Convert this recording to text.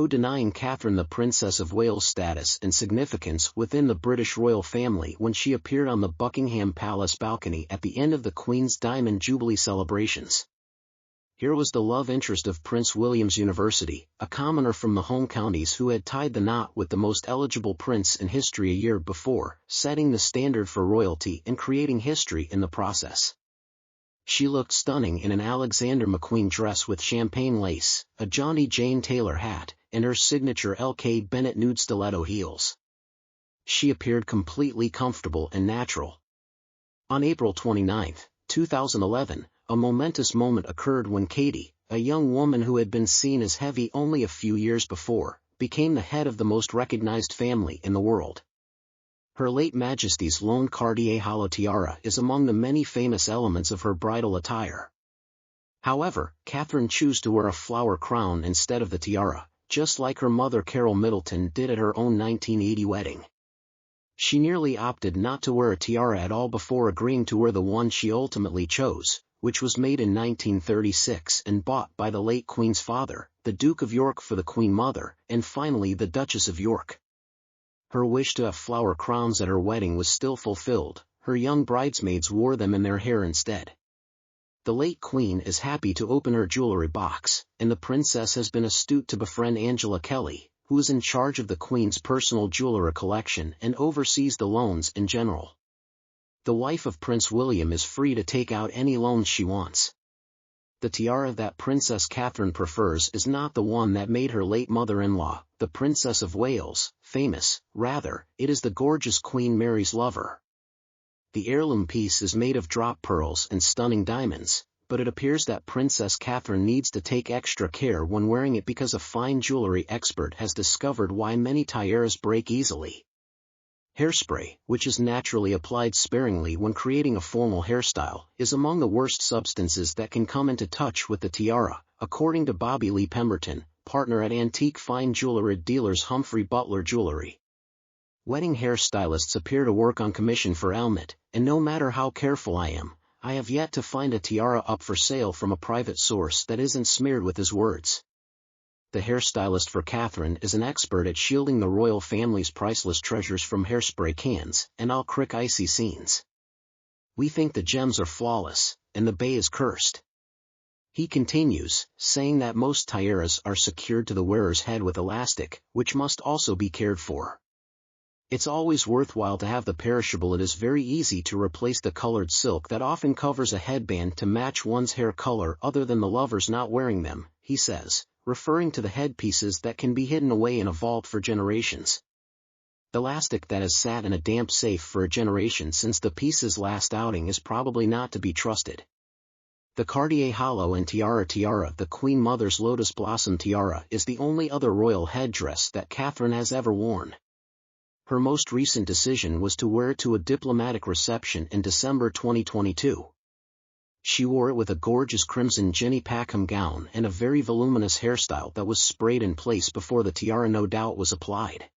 no denying Catherine the Princess of Wales' status and significance within the British royal family when she appeared on the Buckingham Palace balcony at the end of the Queen's Diamond Jubilee celebrations. Here was the love interest of Prince William's University, a commoner from the home counties who had tied the knot with the most eligible prince in history a year before, setting the standard for royalty and creating history in the process. She looked stunning in an Alexander McQueen dress with champagne lace, a Johnny Jane Taylor hat, and her signature L.K. Bennett nude stiletto heels. She appeared completely comfortable and natural. On April 29, 2011, a momentous moment occurred when Katie, a young woman who had been seen as heavy only a few years before, became the head of the most recognized family in the world. Her late Majesty's lone Cartier hollow tiara is among the many famous elements of her bridal attire. However, Catherine chose to wear a flower crown instead of the tiara, just like her mother Carol Middleton did at her own 1980 wedding. She nearly opted not to wear a tiara at all before agreeing to wear the one she ultimately chose, which was made in 1936 and bought by the late Queen's father, the Duke of York, for the Queen Mother, and finally the Duchess of York. Her wish to have flower crowns at her wedding was still fulfilled. Her young bridesmaids wore them in their hair instead. The late Queen is happy to open her jewelry box, and the princess has been astute to befriend Angela Kelly, who is in charge of the Queen's personal jewelry collection and oversees the loans in general. The wife of Prince William is free to take out any loans she wants. The tiara that Princess Catherine prefers is not the one that made her late mother-in-law, the Princess of Wales, famous. Rather, it is the gorgeous Queen Mary's lover. The heirloom piece is made of drop pearls and stunning diamonds, but it appears that Princess Catherine needs to take extra care when wearing it because a fine jewelry expert has discovered why many tiaras break easily. Hairspray, which is naturally applied sparingly when creating a formal hairstyle, is among the worst substances that can come into touch with the tiara, according to Bobby Lee Pemberton, partner at antique fine jewelry dealers Humphrey Butler Jewelry. Wedding hairstylists appear to work on commission for Elmet, and no matter how careful I am, I have yet to find a tiara up for sale from a private source that isn't smeared with his words. The hairstylist for Catherine is an expert at shielding the royal family's priceless treasures from hairspray cans and all-crick icy scenes. We think the gems are flawless, and the bay is cursed. He continues, saying that most tiaras are secured to the wearer's head with elastic, which must also be cared for. It's always worthwhile to have the perishable. It is very easy to replace the colored silk that often covers a headband to match one's hair color other than the lovers not wearing them, he says, referring to the headpieces that can be hidden away in a vault for generations. Elastic that has sat in a damp safe for a generation since the piece's last outing is probably not to be trusted. The Cartier Hollow and Tiara tiara, the Queen Mother's Lotus Blossom tiara, is the only other royal headdress that Catherine has ever worn. Her most recent decision was to wear it to a diplomatic reception in December 2022. She wore it with a gorgeous crimson Jenny Packham gown and a very voluminous hairstyle that was sprayed in place before the tiara no doubt was applied.